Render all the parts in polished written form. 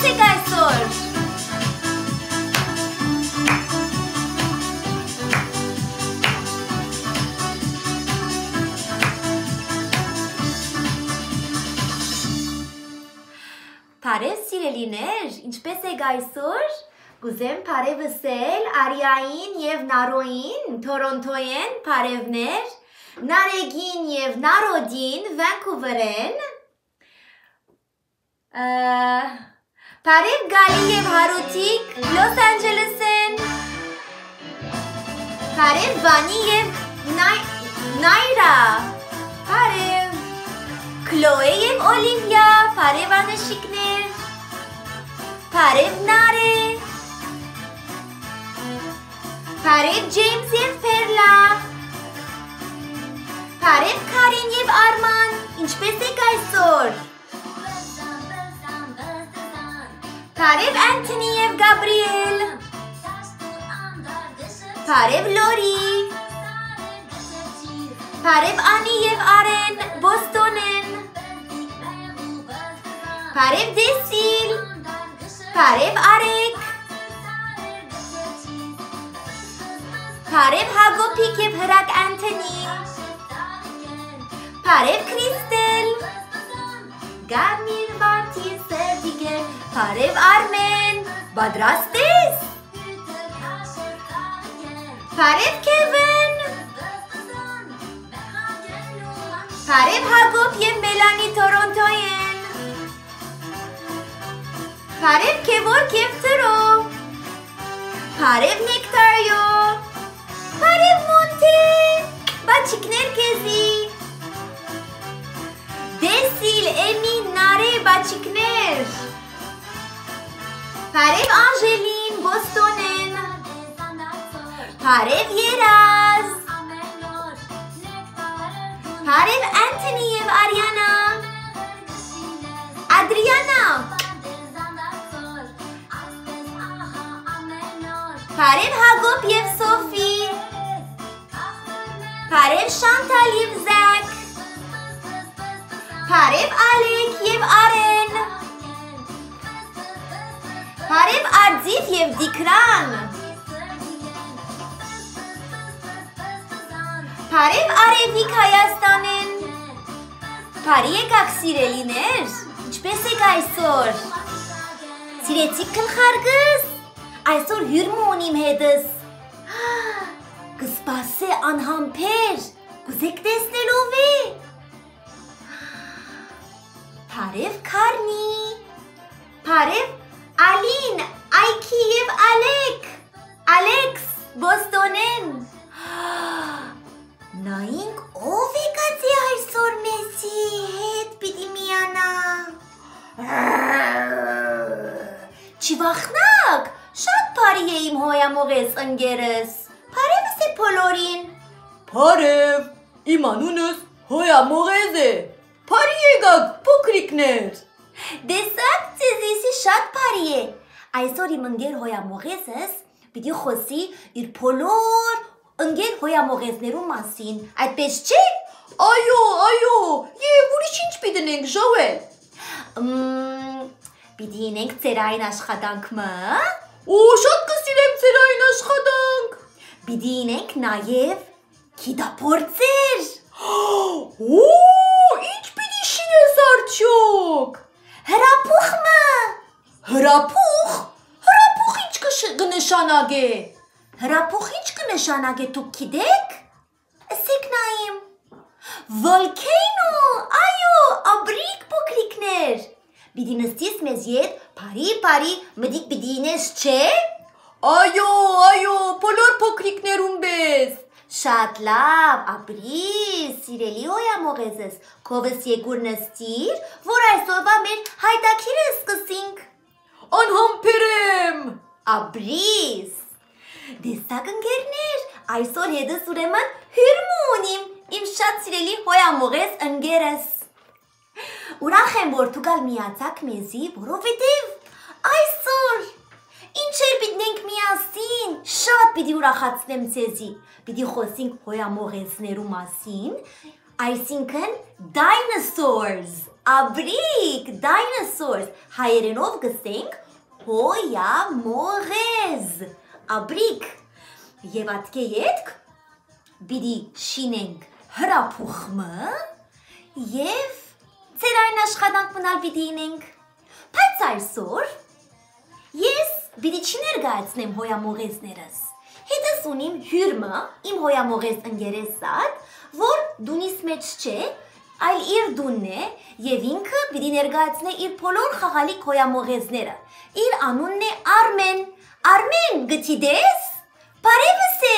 ինչպե՞ս եք այսօր։ Բարև սիրելիներ, ինչպե՞ս եք այսօր։ Կուզեմ բարև ասել Արիային և Նարոյին, Թորոնտոյեն բարևներ, Նարեգին և Նարոդին Վանկուվերեն, բարև Գալի և Հարութիկ Լոս Անջելեսեն, բարև Վանի և Նայրա, բարև Քլոե և Օլիվիա, բարև անշիկներ, բարև Նարե, բարև Ջեյմս և Պերլա, բարև Քարին և Արման, ինչպե՞ս եք այսօր։ Բարև Անթոնի և Գաբրիել, բարև Լորի, բարև Անի և Արեն, Բոստոնեն, բարև Դեսիլ, բարև Արեկ, բարև Հագոպիկ և Հրակ Անթոնի, բարև Քրիստել, Գամիր Վարդի Սերդիգեր, բարև Արմեն, բադրաստ ես, բարև Քևեն, բարև Հագոպ և Մելանի Թորոնտոյեն, բարև Քևորք և Տրո, բարև Նեկտարյո, բարև Մոնտե, բաչիկներ կեզի, Դեսիլ, Էմի, Նարե, բաչիկներ, բարև Անժելին, Բոստոնեն, բարև Երազ, բարև Անթոնի և Արիանա, Ադրիանա, բարև Հագոպ և Սոֆի, բարև Շանտալ և Զակ, բարև Ալեք և Արեն, բարև Արձիվ և Դիկրան, բարև Արևիկ Հայաստանեն, բարի եկաք սիրելիներ, ինչպե՞ս եք այսօր, սիրեցիք գլխարկս, այսօր հյուրմ ունիմ հետս, կսպասե անհամբեր, կուզեք տեսնելով է, բարև Քարնի, բարև Ալին, Այքի և Ալեք, Ալեքս, Բոստոնեն, նայինք ով եկած է այսօր մեզի հետ պիտի միանա, չվախնակ, շատ բարի է իմ հոյամողես ընկերս, բարևս է բոլորին, Բարև, իմ անունս հոյամողեզ է, բարի եկաք փոքրիկներ, դեսակ ձեզիսի շատ բարի է, այսօր իմ ընկեր հոյամողեսս պիտի խոսի իր բոլոր ընկեր հոյամողեսներու մասին, այդպես չէ։ Այո, և ուրիշ ինչ պիտինենք ժավել։ Պիտի ինենք ծերային աշխատանք մը։ Ու շատ կսիրեմ ծերային աշխատանք։ Պիտի ինենք նաև գիտափորձեր։ Ինչ պիտի շինես արդյոք։ Հրապուխ մը։ Հրապուխ։ Հրապուխ ինչ կնշանագե։ Հրապուխ ինչ կնշանագե դուք գիտեք։ Ասեք նայեմ։ Վոլքեյնո, այո, աբրիկ փոքրիկներ։ Պիտի նստիս մեզ հետ, բարի, մտիկ պիտի ինես չէ։ Այո, բոլոր փոքրիկներում բես։ Շատ լավ, ապրի, սիրելի հոյամողեզս, քովս եկուր նստիր, որ այսօրվա մեր հայտակիրը սկսենք։ Անհամբեր եմ։ Ապրիս։ Դեսակ ընկերներ, այսօր հետս ուրեմն հյուրմ ունիմ, իմ շատ սիրելի հոյամողես ընկերս։ Ուրախ եմ, որ դուք միացաք մեզի, որովհետև այսօր ինչեր պիտենք միասին, շատ պիտի ուրախացնեմ ձեզի, պիտի խոսենք հոյամողեսներու մասին, այսինքն dinosaurs, Abric, dinosaurs. Հայերենով գսենք հոյամողեզ. Abric. Եվ ատկե ետք բիդի շինենք հրապուխմը և ծեր այն աշխատանք մնալ բիդի ինենք։ Բայց այսօր ես բիդի չի ներգայացնեմ հոյամողեզներս։ Հետս ունիմ հյուրմը, իմ հոյամողեզ ընգերեսատ, որ դունիս մեջ չէ, այլ իր դունն է և ինքը բիդի ներգայացնե իր բոլոր խաղալիք հոյամողեզները։ Իր անունն է Արմեն։ Արմեն, գտիդես? Բարևս է։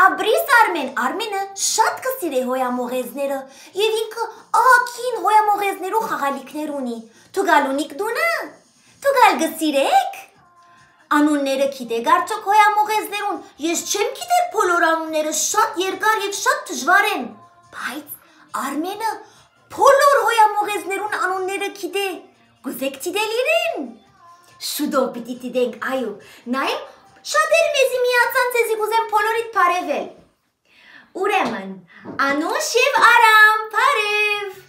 Աբրիս Արմեն, Արմենը շատ կսիրե հոյամողեզները և ինքը ահագին հոյամողեզներու խաղալիքներ ունի։ Թուգալ ունիք դունը։ Թուգալ գսիրեք։ Անունները գիտեք արդյոք հոյամողեզներուն։ Ես չեմ գիտեր բոլոր անունները շատ երկար և շատ դժվար են։ Բայց Արմենը բոլոր հոյամողեզներուն անունները գիտե։ Գուզեք դիտել իրեն։ Շուտով պիտի դիտենք, այո։ Նայեմ, շատերը մեզի միացան ձեզի կուզեմ բոլորիդ բարևել։ Ուրեմն, Անուշ և Արամ, բարև։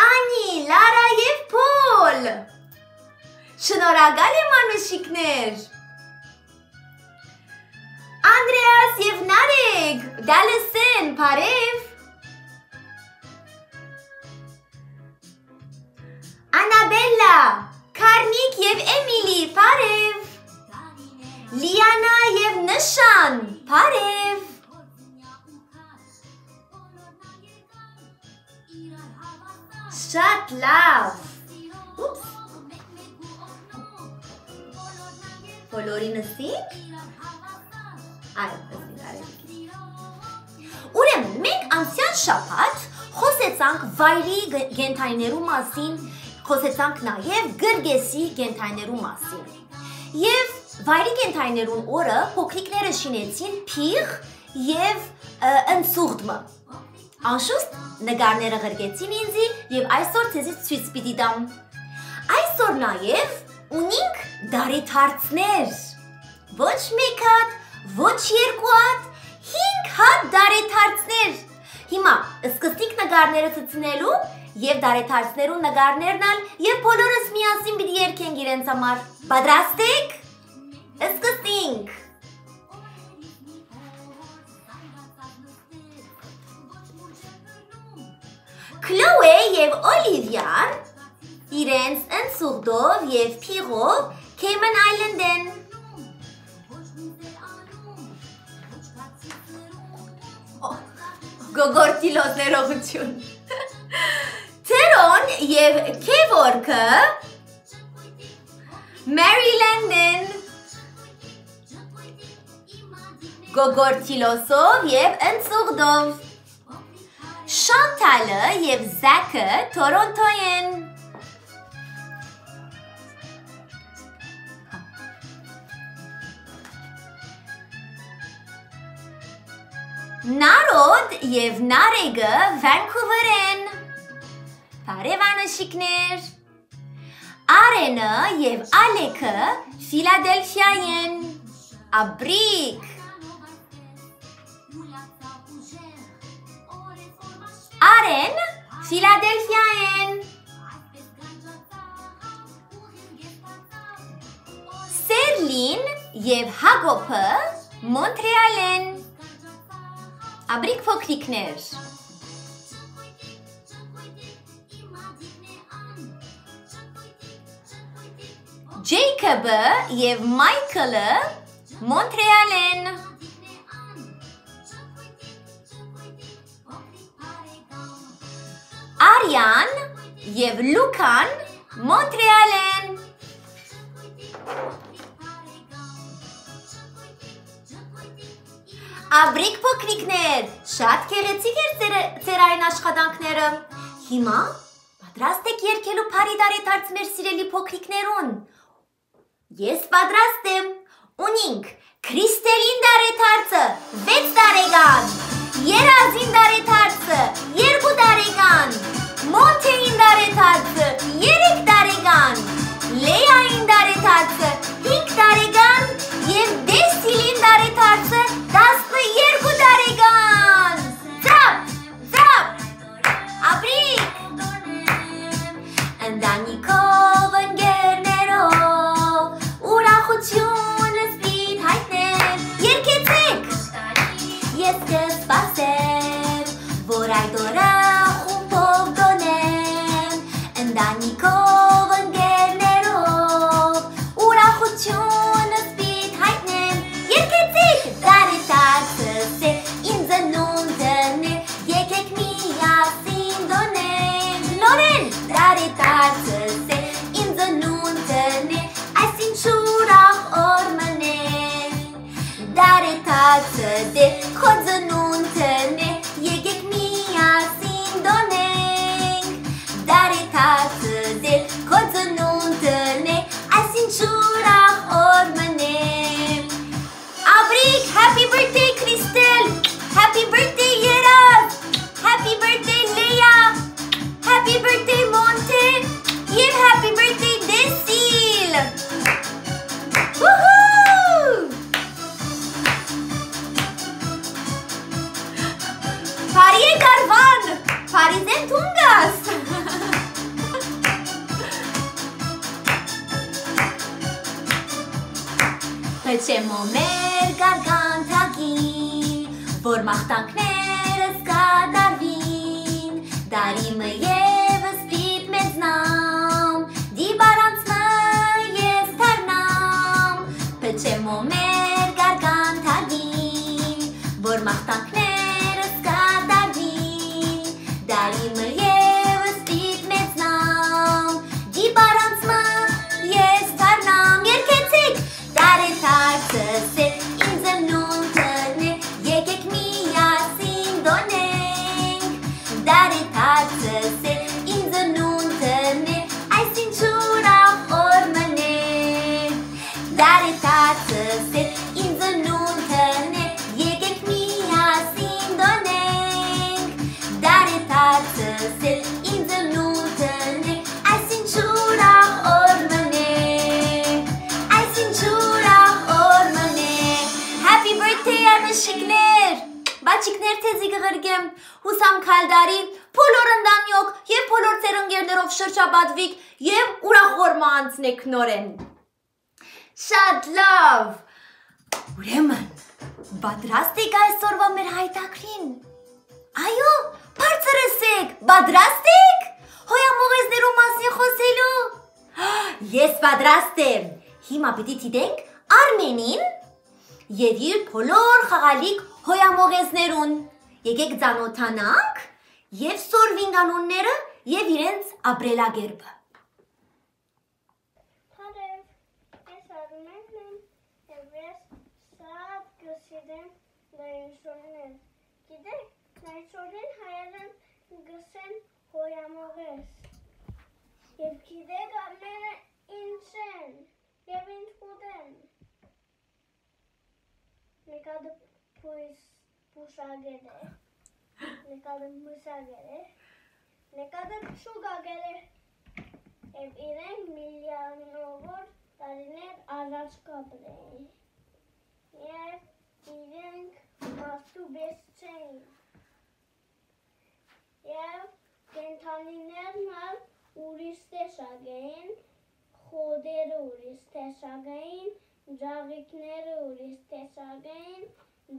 Անի, Լարա և Փոլ։ Շնորհակալ եմ Անուշիկներ։ Անդրեաս և Նարեկ, դալսեն, բարև։ Անաբելլա, Կարնիկ և Էմիլի, բարև։ Լիանա և Նշան, բարև։ Շատ լավ։ Բոլորին ասիկ։ Ուրեմն, մենք անցյալ շաբաթ խոսեցանք վայրի գենթայներու մասին, խոսեցանք նաև գրգեսի գենթայներու մասին։ Եվ վայրի գենթայներուն օրը փոքրիկները շինեցին փիղ և ընցուղդմը։ Անշուշտ նկարները ղրկեցին ինձի և այսօր ձեզի ցույց պիտի տամ։ Այսօր նաև ունենք դարեթարցներ։ Ոչ մեկ հատ, ոչ երկու հատ, 5 հատ դարեթարցներ։ Հիմա սկսենք նկարները ցցնելու և դարեթարցներուն նկարներն ալ և բոլորս միասին պիտի երգենք իրենց համար։ Պատրաստ եք։ Սկսենք։ Քլոե և Օլիվիան իրենց ընցուղդով և փիղով Cayman Island են։ Գոգորտիլոս ներողություն։ Թերոն և Քևորքը Maryland են։ Գոգորտիլոսով և ընցուղդով։ Շանթալը և Զակը Թորոնտո են։ Նարոդ և Նարեգը Վանկուվեր են։ Բարև անուշիկներ։ Արենը և Ալեքը Ֆիլադելֆիա են։ Abric. Aren, Philadelphia en. Serlin եւ Հակոբը Մոնտրեալ են։ Abric փոքրիկներ։ Ջեյքոբը եւ Մայքլը Մոնտրեալ են։ Արյան եւ Լուկան Մոնտրեալ են։ Abric փոքրիկներ, շատ գեղեցիկ էր ձեր այն աշխատանքները։ Հիմա պատրաստ եք երգելու Փարի դարեթարց մեր սիրելի փոքրիկներուն։ Ես պատրաստ եմ։ Ունինք Քրիստելին դարեթարցը 6 տարեկան, Երազին դարեթարցը 2 տարեկան, Մոնթեին դարեթարցը 3 տարեկան, Լեային դարեթարցը 5 տարեկան եւ Դեսիլին դարեթարցը 12 տարեկան։ Ծապ, ծապ, Abric Garvan! Parisen Tungas! Pe ce mă merg gargantaghi, vor machtanknere skadar vin, dar ime e văstit meznam, di baranț mă e starnam. Pe ce mă merg gargantaghi, vor machtanknere skadar vin, dar ime e văstit meznam, di baranț mă e starnam. Ierkețig! Dare tață se inză nuntăne, e kek mia sindoneng. Dare tață se inză nuntăne, ai cinciura hormăne. Dare tață se inză nuntăne, e kek mia sindoneng. Dare tață se inză nuntăne, ai cinciura hormăne. Ai cinciura hormăne. Happy birthday Anashikner! Bachikner tezi gırgem. Husam Kaldari, Polor Andanyok, Yev Polor Terengernderov Shirchabadvik, Yev Urahormansnek Noren. Shad love! Ureman, Badrastik ay sorva merhay takrin. Ayo, partsarasek, Badrastik? Hoya moğezneru masin khoselu. Yes, Badrastem. Հիմա պիտի դիտենք Արմենին եւ իր բոլոր խաղալիք հոյամողեզներուն։ Եկեք ծանոթանանք եւ սորվինք անունները եւ իրենց ապրելակերպը։ Padre, es Armenian, evres, saat gısiden dayışorin. Gidek, dayışorin hayalın gısen hoyamoğez. Yev gidek amene insen. Yevin Huden. Nekad pusagere. Nekad musagere. Nekad şugagere. Ev iren milyanovor tarinet araçkabre. Yev iren mastu besçeyn. Yev gentaniner mal uriste şageyn. Խոդերը ուրիշ տեսակային, ջաղիկները ուրիշ տեսակային,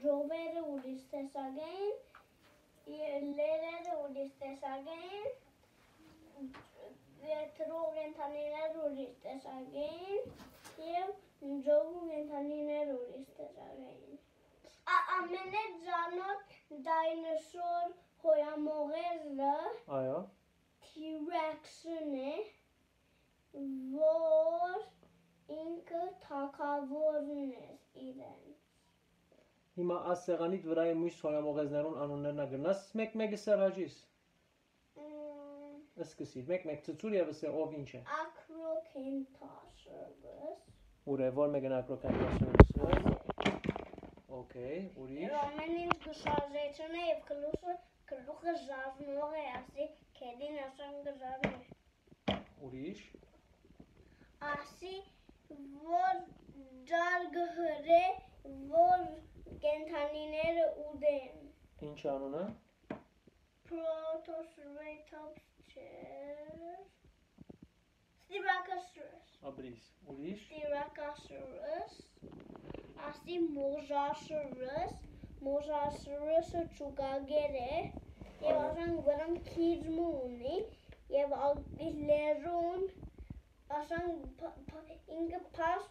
ջովերը ուրիշ տեսակային, լերերը ուրիշ տեսակային, ետրող ենթանիներ ուրիշ տեսակային և ջովու ենթանիներ ուրիշ տեսակային։ Ամենե ձանոտ դայնոսոր հոյամողեզը T-Rex-ն է, որ ինքը թագավորն է իրեն։ Հիմա աս սեղանիդ վրայի մույս հոյամողեզներուն անուններն ագրնաս մեկ-մեկը սերաջիս։ Սկսիր, մեկ-մեկ ծծուր և ասե ով ինչ է։ Ակրոքենտասրվս։ Ուր է, որ մեկն ակրոքենտասրվսը։ Okay, ուրիշ։ Ամեն ինչ գշարժեցուն է և գլուխը ժարնող է, ասի կեդին ասան գժարն է։ Ուրիշ։ Ասի, որ ջար գհրե, որ կենթանիները ուդեն։ Ինչ անունը։ Protoceratops չէր։ Styracosaurus։ Աբրիս, ուրիշ։ Styracosaurus։ Ասի Mosasaurus։ Mosasaurus-ը ճուկագեր է, և ասան վրան քիզմու ունի, և լերուն ասան ինքը պաս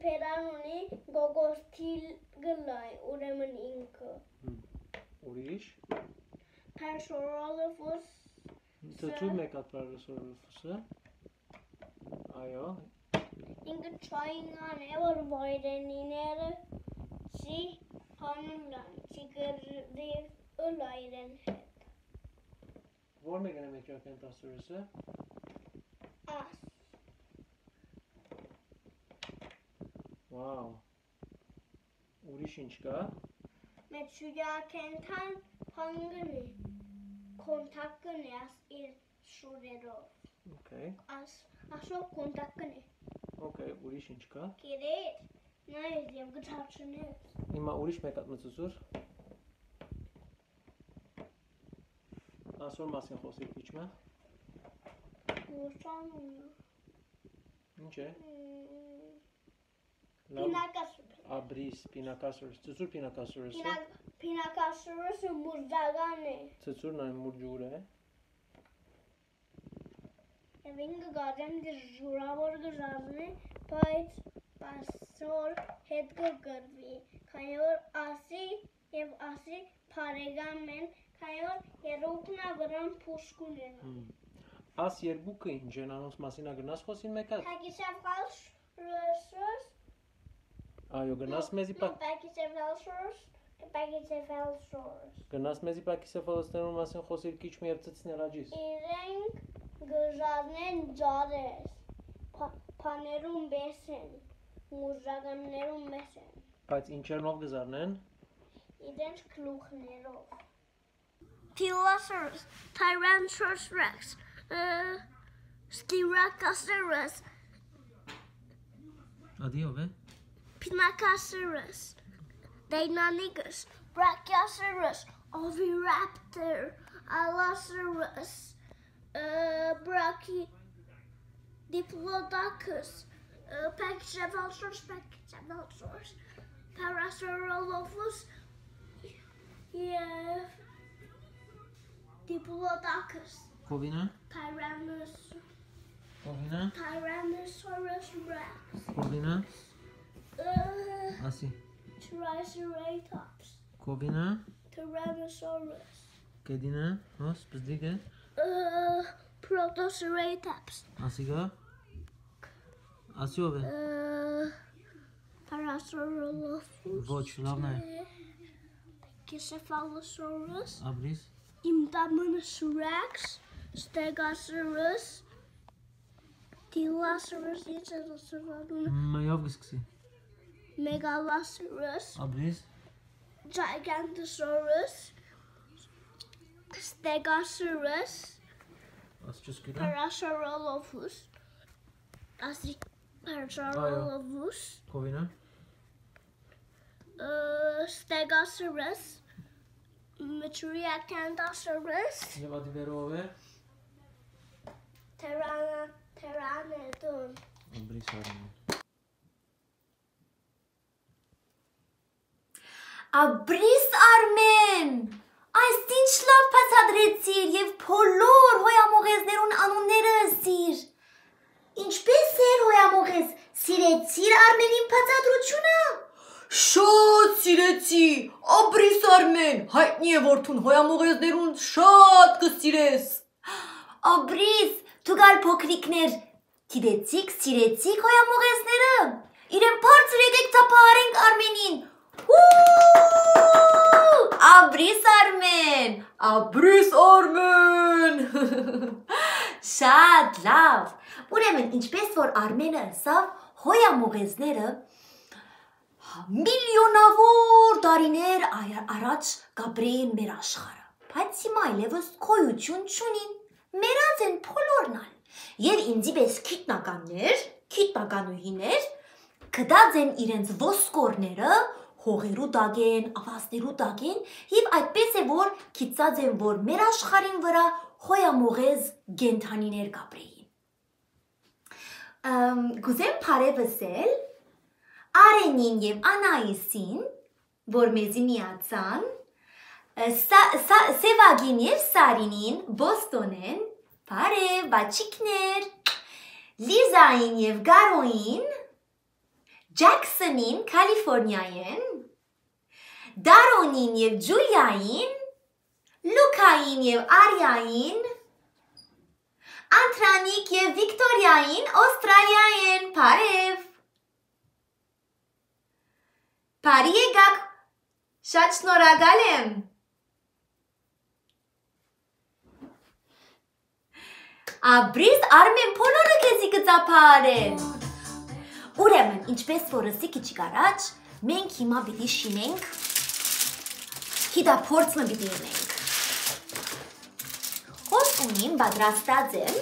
պերան ունի գոգոստիլ գլայ, ուրեմն ինքը։ Ուրիշ։ Parasaurolophus։ Ծծուր մեկ ատ Parasaurolophus-ը։ Այո։ Ինքը չայնան է, որ վայրենիները չի հանուն լան, չի գրդիվ ըլայրեն հետ։ Որ մեկն է Metriacanthosaurus-ը։ Աս։ Վաու։ Ուրիշ ինչ կա։ Metriacanthan փանգն է, կոնտակն է աս իր շուրերով։ Okay, Ասով կոնտակն է։ okay, ուրիշ ինչ կա։ Գերեր, նայր և գթարչներ։ Հիմա ուրիշ մեկ ատ մծծուր։ Ասոր մասին խոսիր քիչ մը։ Մուշանունը։ Ինչ է։ Պինակասուրս։ Աբրիս, պինակասուրս, ծծուր պինակասուրս է։ Պինակասուրսը մուրձագան է։ Ծծուրն այն մուրջուր է։ Եվ ինքը գազեմ դեր ժուրավոր գժազնի, բայց պասոր հետ կգրվի, քանի որ ասի և ասի պարեգան մեն, քանի որ երոքնա վրան պուշկ ունենա։ Աս երկուքը ինչ են անոնց մասին ագնաս խոսին մեկ հատ։ Պակիսեվալշրոս։ Այո, գնաս մեզի Պակիսեվալշրոս, Պակիսեվալշրոս։ Գնաս մեզի պակիսեֆալոստերուն մասին խոսիր քիչ մը եւ ծծներ աջիս։ Իրենք գժազնեն ջարես, պաներուն բես են, մուրժագաններուն բես են, Բայց ինչերնով գզարնեն։ իրենց կլուխներով։ Tyrannosaurus, Tyrannosaurus Rex, Styracosaurus, Ադիով է։ Pinacosaurus, Deinonychus, Brachiosaurus, Oviraptor, Allosaurus, Diplodocus, Pachycephalosaurus, Parasaurolophus, Diplodocus, Կովինը։ Tyrannosaurus Rex, Կովինը։ Ասի։ Triceratops, Կովինը։ Tyrannosaurus, Կեդինը։ Հոս, բզդիգը։ Protoceratops, Ասիգա։ Ասիով է։ Parasaurolophus, Ոչ, լավն է։ Pachycephalosaurus, Աբրիս։ Indominus Rex, Stegosaurus, Dilophosaurus, Մայով գսկսի։ Megalosaurus, Աբրիս։ Gigantosaurus, Stegosaurus, Ասչուս գիրա։ Parasaurolophus, Parasaurolophus, Կովինը։ Stegosaurus, Metriacanthosaurus, Եվ ադիվերով է։ Pteranodon. Աբրիս արին։ Աբրիս Արմեն, այս ինչ լավ բացատրեցիր եւ բոլոր հոյամողեզներուն անունները ասիր։ Ինչպես էր հոյամողեզ, սիրեցիր Արմենին բացատրությունը։ Շատ սիրեցի, Աբրիս Արմեն, հայտնի է որդուն հոյամողեզներուն շատ կսիրես։ Աբրիս, դուք փոքրիկներ, գիտեցիք, սիրեցիք հոյամողեզները։ Իրեն բարձր եկեք ծափահարենք Արմենին։ Աբրիս Արմեն, Աբրիս Արմեն։ շատ լավ։ Ուրեմն, ինչպես որ Արմենը ասավ, հոյամողեզները միլիոնավոր տարիներ առաջ գաբրեին մեր աշխարհը, բայց հիմա այլևս գոյություն չունին, մեռած են բոլորն ալ, եւ ինձի պես քիթնականուհիներ գտած են իրենց ոսկորները հողերու տակեն, ավազներու տակեն եւ այդպես է որ գիտած են որ մեր աշխարհին վրա հոյամողեզ գենթանիներ գաբրեին։ Գուզեմ բարևսել Արենին եւ Անայիսին, որ մեզի միացան, Սևագին եւ Սարինին Բոստոնեն, բարև, բաչիկներ, Լիզային եւ Գարոին, Ջաքսոնին Կալիֆորնիայեն, Դարոնին եւ Ջուլիային, Լուկային եւ Արիային, Անտրանիկ եւ Վիկտորիային Ավստրալիայեն, բարև։ Բարի եկաք, շատ շնորհակալ եմ։ Աբրիս Արմեն բոլորը քեզի կծափահարեն։ Ուրեմն, ինչպես որ ասի քիչ առաջ, մենք հիմա պիտի շինենք, հիդափորձը պիտի ունենք։ Հոս ունիմ պատրաստած եմ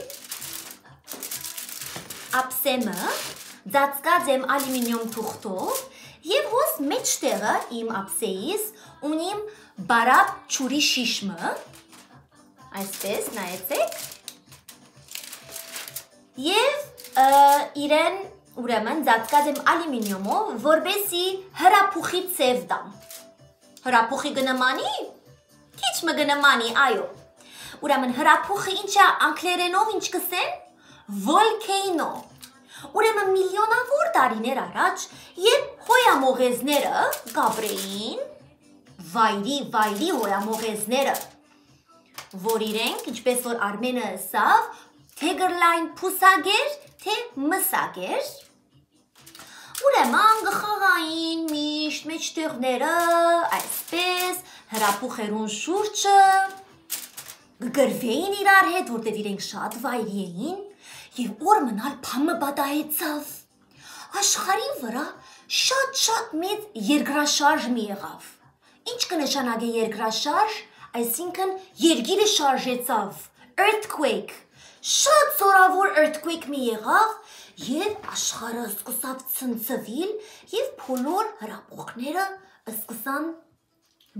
ափսեմը, ծածկած եմ ալյումինիում թուղթով եւ հոս մեջտեղը իմ ափսեիս ունիմ բարապ ճուրի շիշմը, Այսպես նայեցեք։ Եվ իրեն ուրեմն ծածկած եմ ալյումինիումով, որպեսզի հրափուխի ցև տամ։ Հրափուխի գնմանի։ Քիչ մը գնմանի, այո։ Ուրեմն հրափուխը ինչ է անգլերենով ինչ կսեն։ Volcano։ Ուրեմն միլիոնավոր տարիներ առաջ, երբ հոյամողեզները գաբրեին, վայրի հոյամողեզները, որ իրենք, ինչպես որ Արմենը ասավ, թե գրլայն փուսագեր, թե մսագեր, ուրեմն գխաղային միշտ մեջտեղները, այսպես, հրափուխերուն շուրջը, գգրվեին իրար հետ, որտև իրենք շատ վայրի էին, և օր մնալ փամը բադահեցավ, աշխարհի վրա շատ մեծ երկրաշարժ մի եղավ, ինչ կնշանակե երկրաշարժ, այսինքն երգիրը շարժեցավ, earthquake, շատ զորավոր earthquake մի եղավ և աշխարհը սկսավ ցնցվել և բոլոր հրափուխները սկսան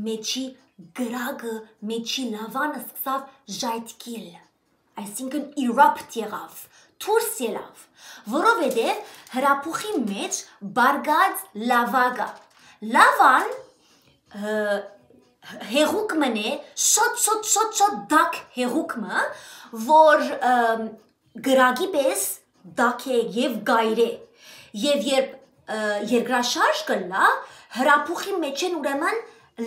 մեջի գրագը, մեջի լավանը սկսավ ժայթքիլ, այսինքն erupt եղավ, դուրս ելավ, որովհետև հրափուխի մեջ բարգած լավա կա, լավան հեղուկ մնե, շատ դակ հեղուկ մը, որ գրագի պես դակ է և գայր է, և երբ երկրաշարժ կլա, հրափուխի մեջ են ուրեմն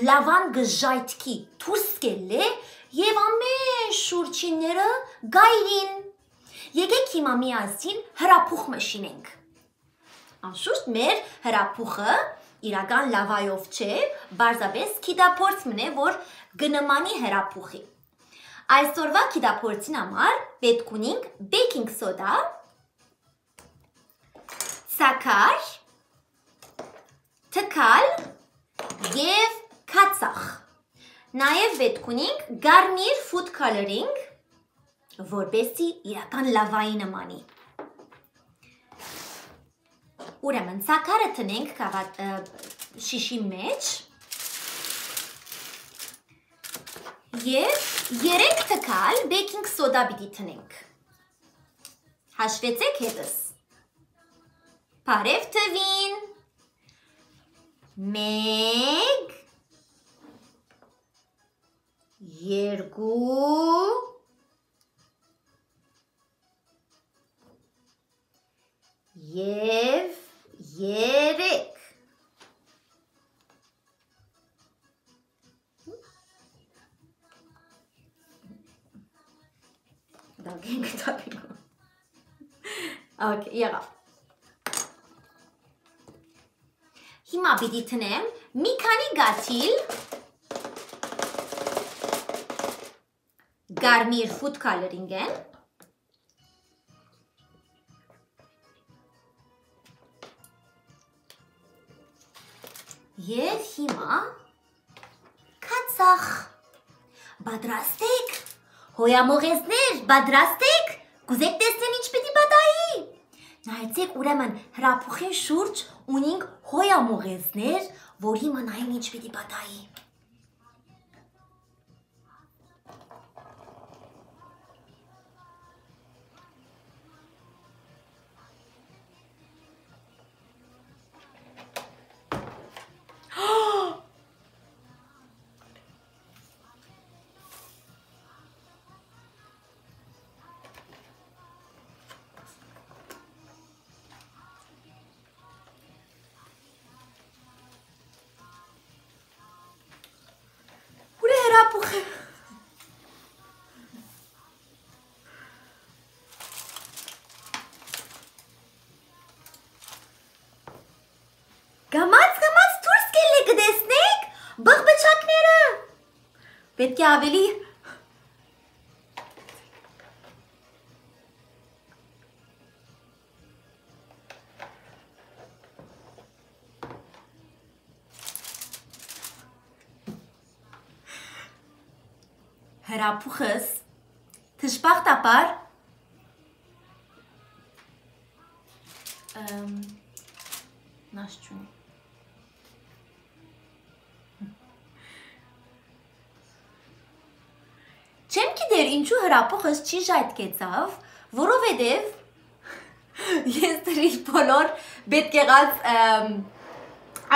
լավան գժայթքի դուրս կելե և ամեն շուրջինները գայրին, եկեք հիմա միասին հրափուխ մշինենք, անշուշտ մեր հրափուխը իրական լավայով չէ, բարձապես կիդափորձ մնե, որ գնմանի հրափուխի, այսօրվա կիդափորձին համար պետք ունենք բեյքինգ սոդա, սաքար, թքալ և քացախ, նաև պետք ունենք Garnier Food Coloring, որպեսզի իրական լավայի նմանի, ուրեմն սաքարը տնենք շիշի մեջ և 3 թքալ բեյքինգ սոդա պիտի տնենք, հաշվեցեք հետս, բարև տվին, 1, 2, և 3, եղավ, հիմա պիտի տնեմ մի քանի գաթիլ Garnier Food Coloring են, և հիմա քացախ, բադրաստեք, հոյամողեզներ, բադրաստեք, կուզեք տեսնեն ինչ պիտի բադայի, նայեցեք ուրեմն հրափուխի շուրջ ունենք հոյամողեզներ, որ հիմա նայեն ինչ պիտի բադայի, Գամած դուրս կելը կտեսնեք, բղբճակները, պետք է ավելի հրափուխս թշպախտապար նաշ չունի չեմ գիտեր ինչու հրապոխս չի ժայթքեցավ, որովհետև ես դրի բոլոր պետք եղած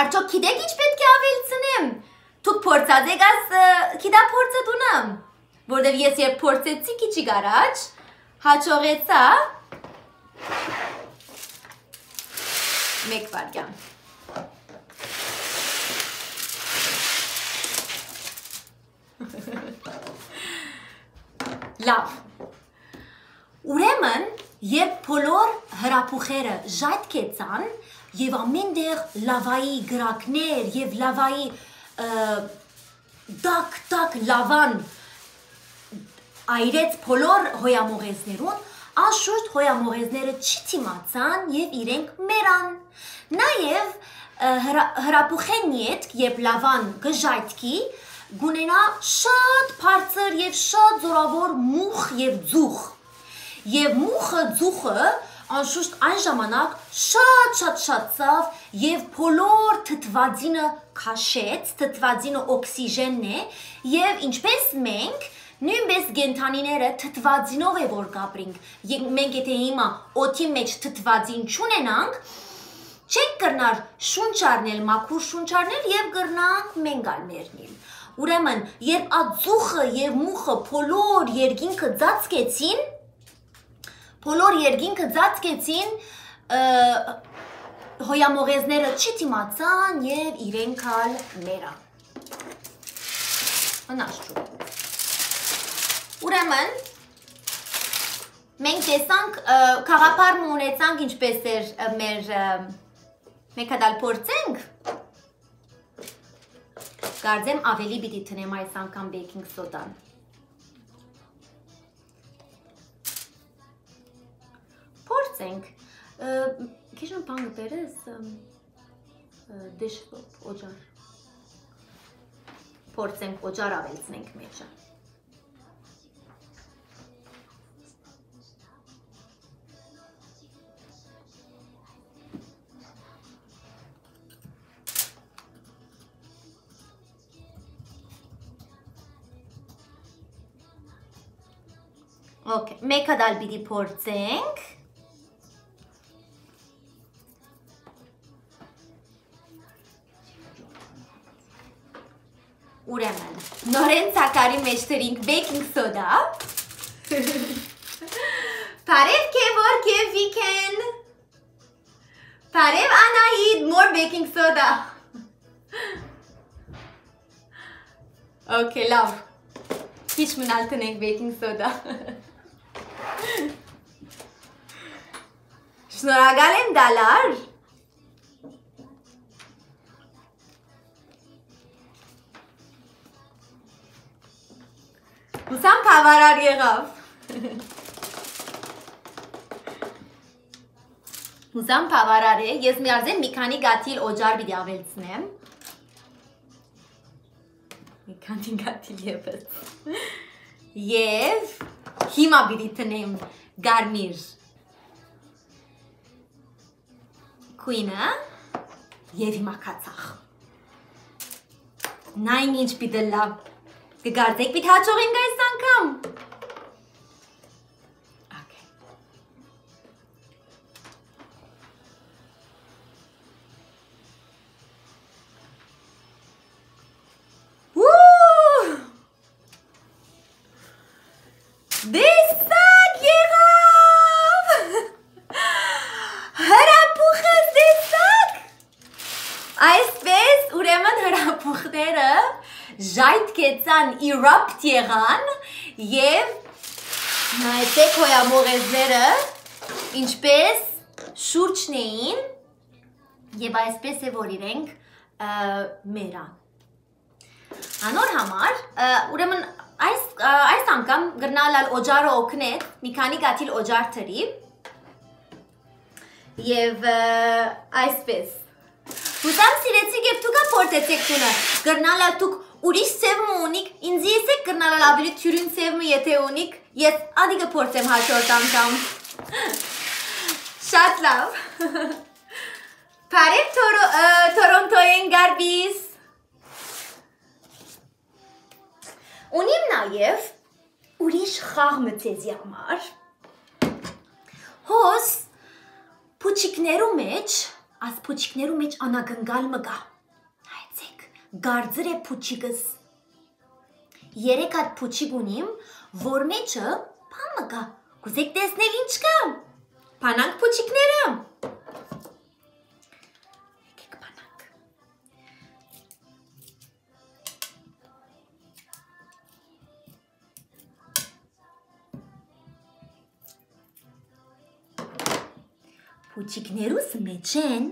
արդյոք գիտեք ինչ պետք է ավելցնեմ։ Դուք փորձած եկաս գիտա փորձը դունամ, որովհետև ես երբ փորձեցի քիչ առաջ, հաջողեցա մեկ վարքյան։ Լավ։ Ուրեմն, երբ բոլոր հրապուխերը ժայթքեցան եւ ամենտեղ լավայի գրակներ եւ լավայի դակ լավան այրեց բոլոր հոյամողեզներուն, անշուշտ հոյամողեզները չի թիմացան եւ իրենք մերան։ Նաեւ հրապուխեն յետք, երբ լավան գժայթքի, գունենա շատ բարձր եւ շատ զորավոր մուխ եւ ձուխ։ Եվ մուխը ձուխը անշուշտ այն ժամանակ շատ ցավ եւ բոլոր թթվածինը քաշեց, թթվածինը օքսիժենն է եւ ինչպես մենք նույնպես գենթանիները թթվածինով է որ կապրինք։ Մենք եթե հիմա օդի մեջ թթվածին չունենանք, չենք կրնար շունչ առնել, մաքուր շունչ առնել եւ կրնանք մենգալ մերնել։ Ուրեմն, երբ ածուխը եւ մուխը բոլոր երկինքը ծածկեցին, հոյամողեզները չթիմացան եւ իրենք ալ մերան։ Անաշճու։ Ուրեմն, մենք տեսանք խաղապարը ունեցանք ինչպես էր մեր մեկ հատ փորձենք։ Կարծեմ ավելի պիտի տնեմ այս անգամ բեյքինգ սոդան։ Փորձենք։ Քիչ բան գտերես դեշտոպ օջար։ Փորձենք օջար ավելցնենք մեջը։ Okay, մեկ հատ պիտի փորձենք։ Ուրեմն, նորեն ցակարի մեջ դրինք բեյքինգ սոդա։ Բարև Քևոր, Քևիկեն։ Բարև Անահիտ, more baking soda։ Okay, լավ։ Քիչ մնալ տնենք բեյքինգ սոդա։ Շնորհակալ եմ դալար։ Հուսամ բավարար եղավ։ Հուսամ բավարար է, ես միարձեն մի քանի գաթիլ օջար պիտի ավելցնեմ։ Մի քանի գաթիլ ևս։ Եվ հիմա պիտի տնեմ գարմիր քույնը եւ հիմա կացախ։ Նայն ինչ պիտի լավ։ Կգարտեք պիտի հաջողենք այս անգամ։ Դեսակ եղավ։ Հրապուխս դեսակ։ Այսպես ուրեմն հրապուխները ժայթքեցան erupt եղան եւ նայեցեք հոյամողեզները ինչպես շուրջն էին եւ այսպես է որ իրենք մերան։ Անոր համար ուրեմն այս անգամ գրնալալ օջարը օգնեց մի քանի գաթիլ օջար թրի եւ այսպես Հուսամ սիրեցիք եւ դուք փորձեցեք տունը գրնալալ դուք ուրիշ սևմ ունիք ինձ եսեք գրնալալ ավելի թյուրին սևմը եթե ունիք ես ադի կփորձեմ հաջորդ անգամ շատ լավ Բարև Թորոնտոյեն գարբիս Ունիմ նաև ուրիշ խաղ մտածի համար։ Հոս փուչիկներու մեջ, աս փուչիկներու մեջ անագնգալ մգա։ Հայցեք, գարձր է փուչիկս։ Երեք հատ փուչիկ ունիմ, որ մեջը բան մգա։ Կուզեք տեսնել ինչ կա։ Բանանք փուչիկները։ Եկեք բանանք։ Փուչիկներուս մեջ են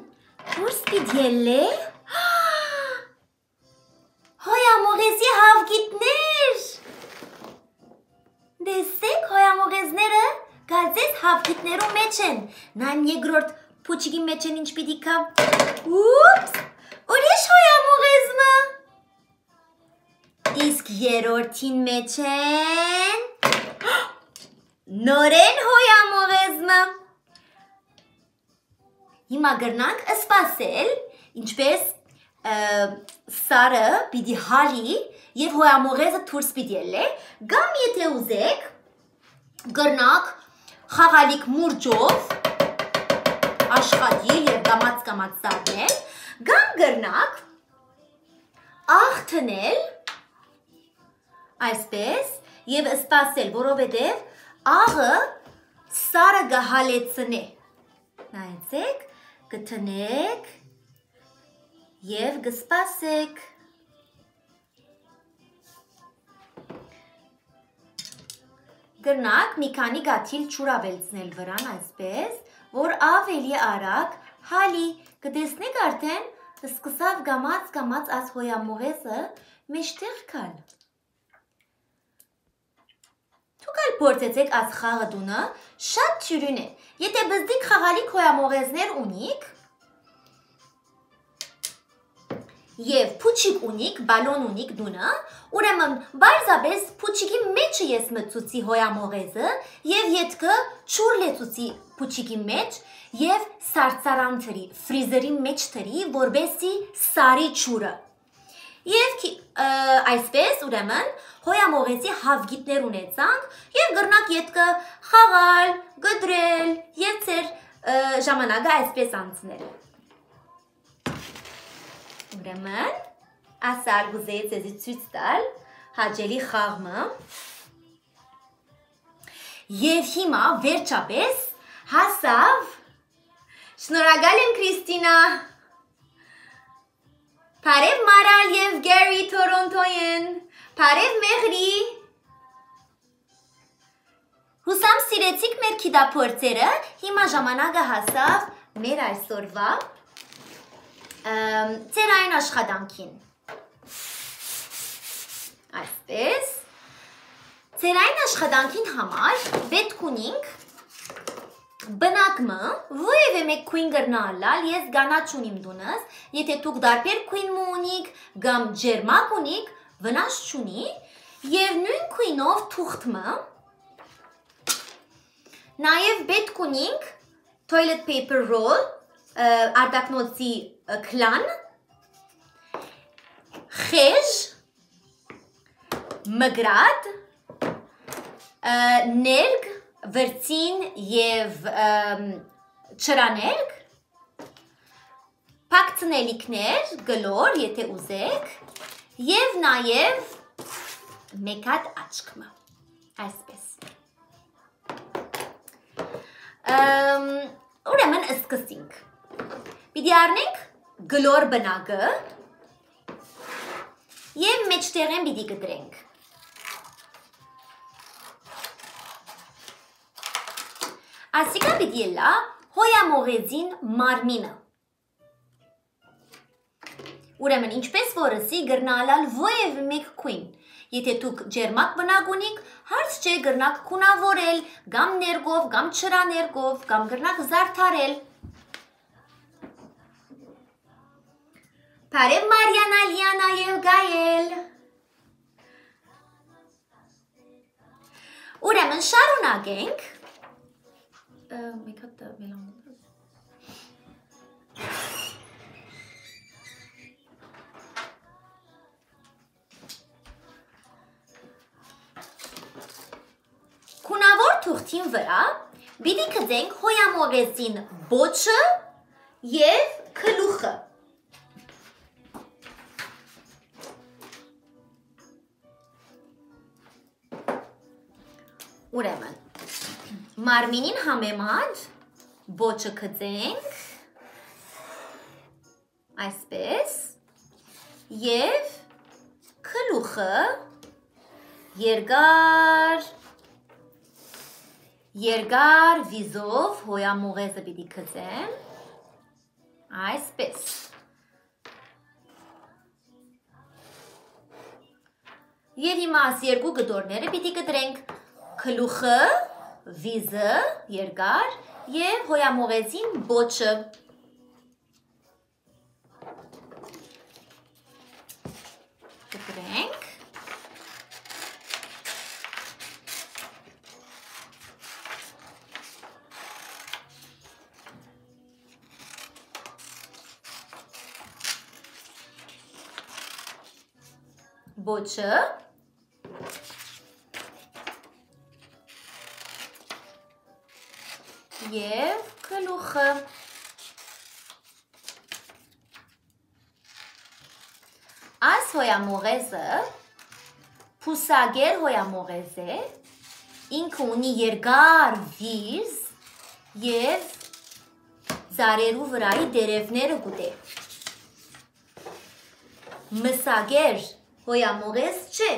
դուրս պիտի հոյամողեզի հավգիտներ։ Դեսեք հոյամողեզները գազես հավգիտներու մեջ են։ Նայմ երկրորդ փուչիկի մեջ են ինչ պիտի կա։ Ուպս, ուրիշ հոյամողեզմը։ Իսկ երորդին մեջ են նորեն հոյամողեզմը։ Հիմա գրնանք սպասել, ինչպես սարը պիտի հալի և հոյամողեզը թուրս պիտի ելե, գամ եթե ուզեք, գրնանք խաղալիք մուրջով աշխատիլ և գամած սարնել, գամ գրնանք աղթնել, այսպես, և սպասել, որովհետև աղը սարը գահալեցնե, նայեցեք, գտնեք և գսպասեք։ Գրնակ մի քանի գաթիլ ջուր ավելցնել վրան այսպես, որ ավելի արագ հալի, կտեսնեք արդեն սկսավ գամած աս հոյամողեզը մեջտեղ կալ։ Դուք այլ փորձեցեք աս խաղը դունը շատ թյուրին է։ Եթե բզդիկ խաղալիք հոյամողեզներ ունիք և փուչիկ ունիք, բալոն ունիք դունը, ուրեմն բարձաբես փուչիկի մեջը ես մտցուցի հոյամողեզը և ետքը չուր լեցուցի փուչիկի մեջ և սարցարան թրի, ֆրիզերի մեջ թրի, որբեսի սարի չուրը։ Եվ այսպես ուրեմն հոյամողեզի հավգիտներ ունեցանք և գրնակ ետքը խաղալ, գդրել և ծեր ժամանակը այսպես անցնել։ Ուրեմն ասալ գուզեի ձեզի ցույց տալ հաջելի խաղը և հիմա վերջապես հասավ շնորհակալ եմ Քրիստինա Բարև Մարալ և Գերի Թորոնտոյեն, բարև Մեղրի, հուսամ սիրեցիք մեր քիդափորձերը, հիմա ժամանակը հասավ մեր այսօրվա ծերային աշխատանքին, այսպես, ծերային աշխատանքին համար պետք ունենք բնակմը, որևէ մեկ քույն գրնալալ, ես գանաչ ունիմ դունս, եթե դուք դարբեր քույն ունիք, կամ ջերմակ ունիք, վնաս չունի, և նույն քույնով թուղթմը, նաև պետք ունենք toilet paper roll, արտակնոցի քլան, խեժ, մգրատ, ներգ, վրցին և չրաներգ, պակ ծնելիքներ, գլոր, եթե ուզեք, և նաև մեկ հատ աչկմը, այսպես։ Ուրեմն սկսինք։ Պիտի առնենք գլոր բնակը և մեջտեղեն պիտի գտրենք։ Ասիկա պիտի ելա հոյամողեզին մարմինը։ Ուրեմն ինչպես որսի գրնալալ որևէ մեկ քույն։ Եթե դուք ջերմակ բնակ ունիք, հարց չէ գրնակ քունավորել, կամ ներգով, կամ չրաներգով, կամ գրնակ զարդարել։ Բարև Մարիանա, Լիանա և Գայել։ Ուրեմն շարունակենք։ Մեկ հատ մելամոտ։ թուղթին վրա պիտի գտենք հոյամողեզին բոչը եւ գլուխը։ Ուրեմն մարմինին համեմատ բոչը գտենք այսպես եւ գլուխը երկար վիզով հոյամողեզը պիտի գծեմ այսպես եւ հիմա այս երկու գդորները պիտի կտրենք գլուխը վիզը երկար եւ հոյամողեզին բոչը կտրենք բոչը եւ գլուխը այս հոյամողեզը փուսագեր հոյամողեզ է ինքը ունի երկար վիզ եւ զարերու վրայի դերևները գուտե մսագեր հոյամողեզ չէ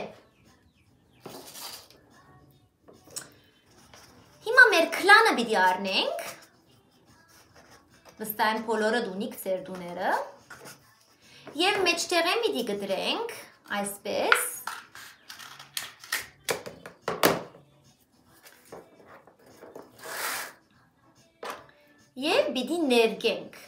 հիմա մեր քլանը պիտի առնենք վստահ եմ բոլորը դունիք ձեր դուները եւ մեջտեղեն պիտի գտրենք այսպես եւ պիտի ներգենք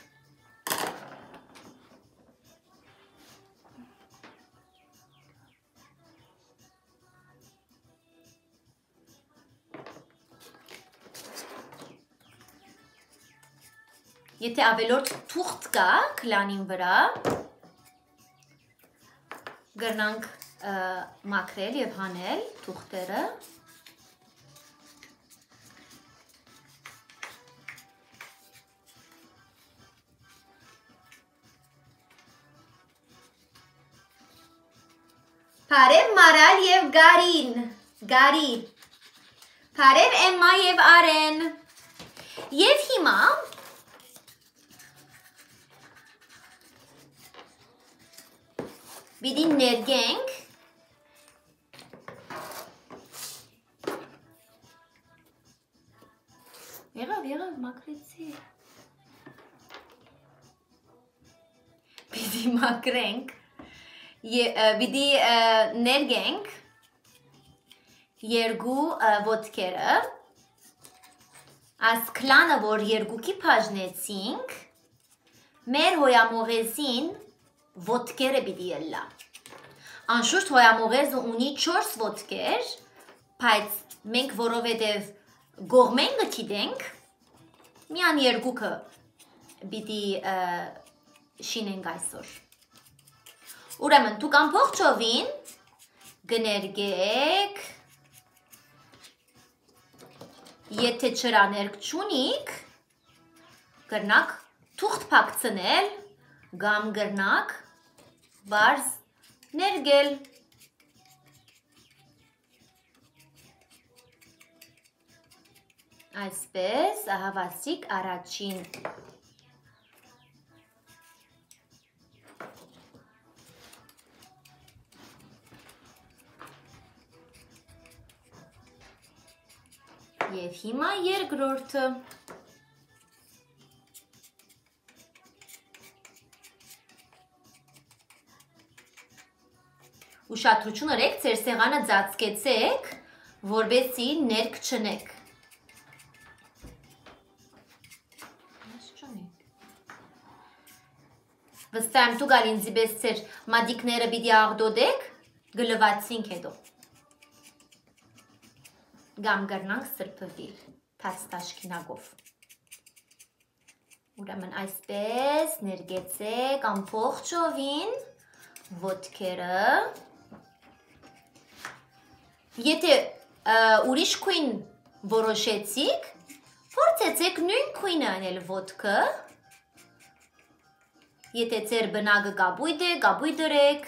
Եթե ավելորդ թուղթ կա քլանին վրա գրնանք մաքրել եւ հանել թուղթերը Բարև Մարալ եւ Գարի Բարև Էմմա եւ Արեն Եվ հիմա Պիտի ներգենք Եղավ, մաքրեցի Պիտի մաքրենք Պիտի ներգենք երկու ոտքերը Այս քլանը, որ երկուքի բաժնեցինք մեր հոյամողեզին ոտքերը պիտի ելլա Անշուշտ հոյամողեզը ունի 4 ոտքեր բայց մենք որովհետև գողմեն գտենք միան երկուքը պիտի շինենք այսօր Ուրեմն դուք ամբողջովին կներգեք Եթե չրաներկ չունիք կրնակ թուղթ փակցնել կամ կրնակ բարձ ներգել Այսպես ահավասիկ առաջին Եվ հիմա երկրորդը Ուշադրություն ըրեք, ձեր սեղանը ծածկեցեք, որբեսի ներք չնեք Վստահ եմ դուք ինձի պես ձեր մադիկները պիտի աղդոդեք, գլվացինք հետո Գամ կրնանք սրբվիլ, թաստաշկինագով Ուրեմն այսպես ներգեցեք ամբողջովին ոտքերը Եթե ուրիշ քույն որոշեցիք, փորձեցեք նույն քույնը անել ոտքը։ Եթե ձեր բնակը կապույտ է, կապույտ դրեք,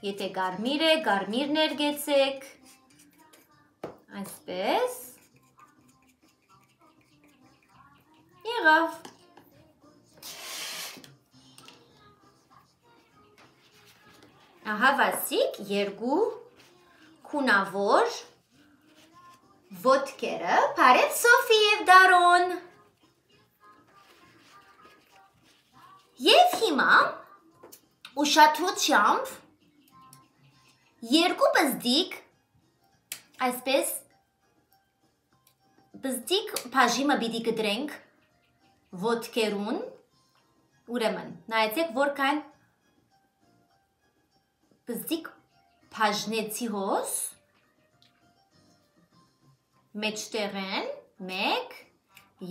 եթե կարմիր է, կարմիր ներգեցեք, այսպես, եղավ։ Ահա Վասիկ երկու քունավոր ոտքերը, բարև Սոֆի և Դարոն։ Եվ հիմա ուշադրությամբ երկու բզդիկ, այսպես բզդիկ բաժիմը պիտի կդրենք ոտքերուն, ուրեմն, նայեցեք որքան բզդիկ բաժնեցի հոս, մեջտեղ են, մեկ,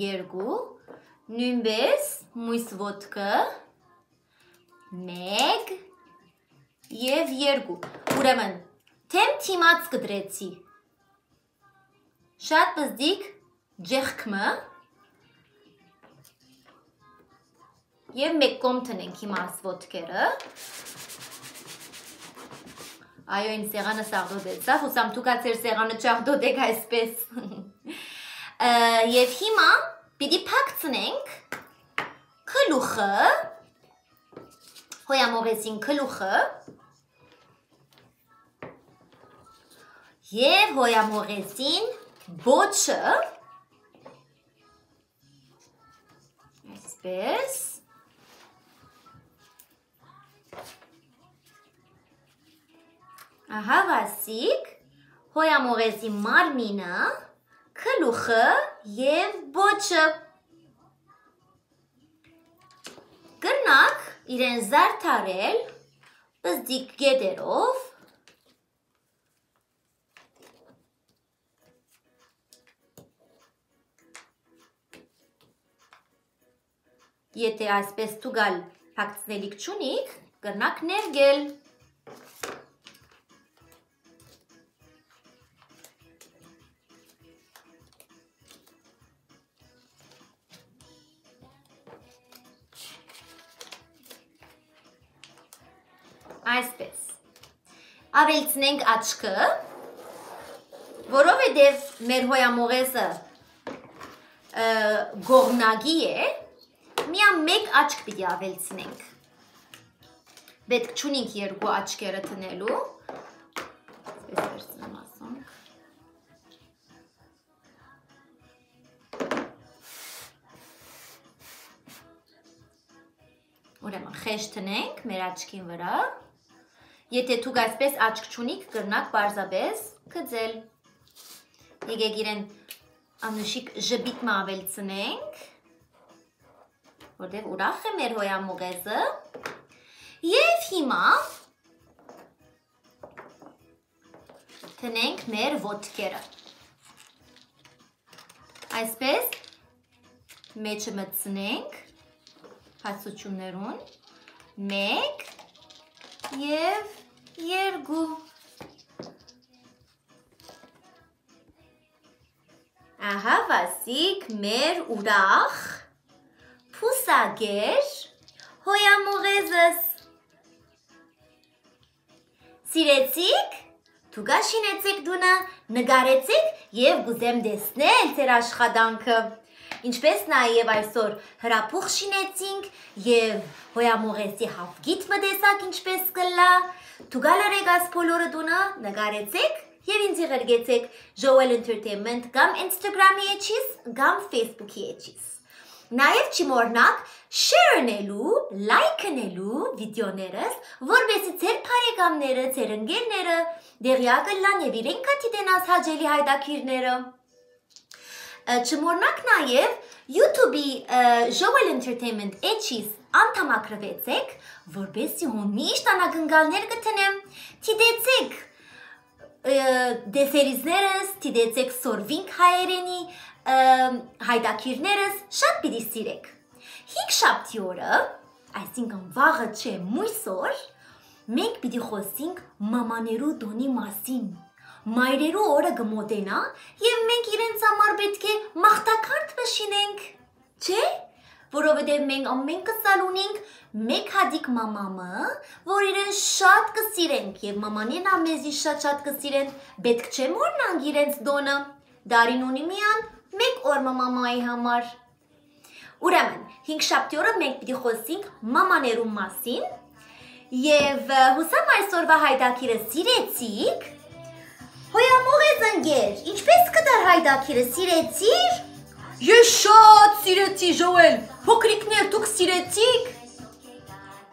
երկու, նույնպես մույս ոտքը, մեկ և երկու, ուրեմն, թեմ թիմաց կդրեցի, շատ բզդիկ ջեղքմը և մեկ կոմ տնենք հիմա աս ոտքերը, այո, իմ սեղանը սաղդոդեցա, հուսամ թուկա ծեր սեղանը ճաղդոդեք այսպես։ Եվ հիմա պիտի պակցնենք կլուխը, հոյամողեսին կլուխը և հոյամողեսին բոչը, այսպես, ահա Վասիկ, հոյամողեսի մարմինը, կլուխը և բոչը։ Կրնակ իրեն զարդարել բզդիկ գետերով, եթե այսպես տուգալ պակցնելիք չունիք, կրնակ ներգել։ Այսպես, ավելցնենք աչկը, որովհետև մեր հոյամողեսը գողնագի է, միան մեկ աչկ պիտի ավելցնենք, պետք չունինք երկու աչկերը տնելու, այսպես վերցնեմ ասոնք, ուրեմն խեշ տնենք մեր աչկին վրա, եթե թուք այսպես աչկ չունիք, կրնակ պարզապես կծել։ Եկեք իրեն անուշիկ ժբիտմը ավելցնենք, որտև ուրախ է մեր հոյամողեսը, և հիմա տնենք մեր ոտքերը։ Այսպես մեջը մտցնենք հասություններուն, մեկ և երկու։ Ահա Վասիկ մեր ուրախ, փուսագեր հոյամողեսս։ Սիրեցիք, թուգա շինեցիք դունը, նգարեցիք և գուզեմ դեսնել ձեր աշխատանքը։ Ինչպես նաև այսօր հրապուխ շինեցինք և հոյամողեսի հավգիտ մտեսակ ինչպես կլա, թուգալ արեգաս բոլորը դունը նգարեցեք և ինձ եղերգեցեք Joel Entertainment կամ Instagram-ի էջիս, կամ Facebook-ի էջիս։ Նաև չմոռնաք share-նելու, like-նելու վիդեոներս, որպեսզի ձեր բարեկամները, ձեր ընկերները դեղյակ կլան և իրենք կդիտենաս հաճելի հայտակիրները։ Չմոռնաք նաև YouTube-ի Joel Entertainment էջիս անդամակրվեցեք, որպեսզի միշտ անակնկալներ կտնեմ, դիտեցեք դեսերիզներս, դիտեցեք Սորվինք հայերենի հայտակիրներս, շատ պիտի սիրեք։ Հինգշաբթի օրը, այսինքն վաղը չէ, մույս օր, մենք պիտի խոսենք մամաներու տոնի մասին, մայրերու օրը գմոտենա եւ մենք իրենց համար պետք է մաղթականք նշինենք, չէ՞։ Որովհետեւ մենք ամեն կսալ ունենք մեկ հատիկ մամամը, որ իրեն շատ կսիրենք եւ մամանին ամեզի շատ կսիրեն, պետք չէ մոռնանք իրենց դոնը։ Դարին ունի միան մեկ օր մամայի համար։ Ուրեմն, 5 շաբթի օրը մենք պիտի խոսենք մամաներու մասին եւ հուսամ այսօրվա հայդակիրը սիրեցիք։ Հոյամող ընկեր, ինչպես կդար հայդակիրը սիրեցիր։ Ես շատ սիրեցի Ժոել, փոքրիկներ դուք սիրեցիք։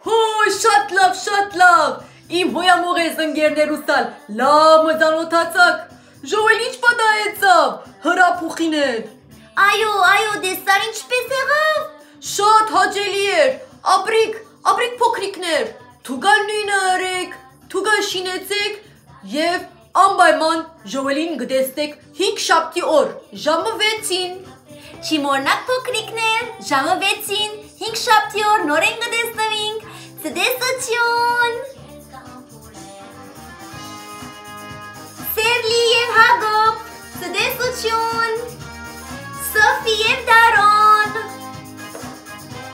Հոյ, շատ լավ, իմ հոյամողեզ ընկերներուսալ, լավ մզանոթացակ, Ժոել ինչ պատահեցավ, հրափուխին հետ։ Այո, դեսար ինչպես եղավ։ Շատ հաճելի էր, ապրիկ փոքրիկներ, թուգալ նույնը հրեք, թուգալ շինեցեք և անպայման Ժոելին գտեսնեք 5 շաբթի օր, ժամը 6-ին։ Չիմորնակ փոքրիկներ, ժամը 6-ին, 5 շաբթի օր նորեն կտեսնվենք, ցտեսություն։ Սևլի եւ Հակոբ, ցտեսություն։ Սոֆի եւ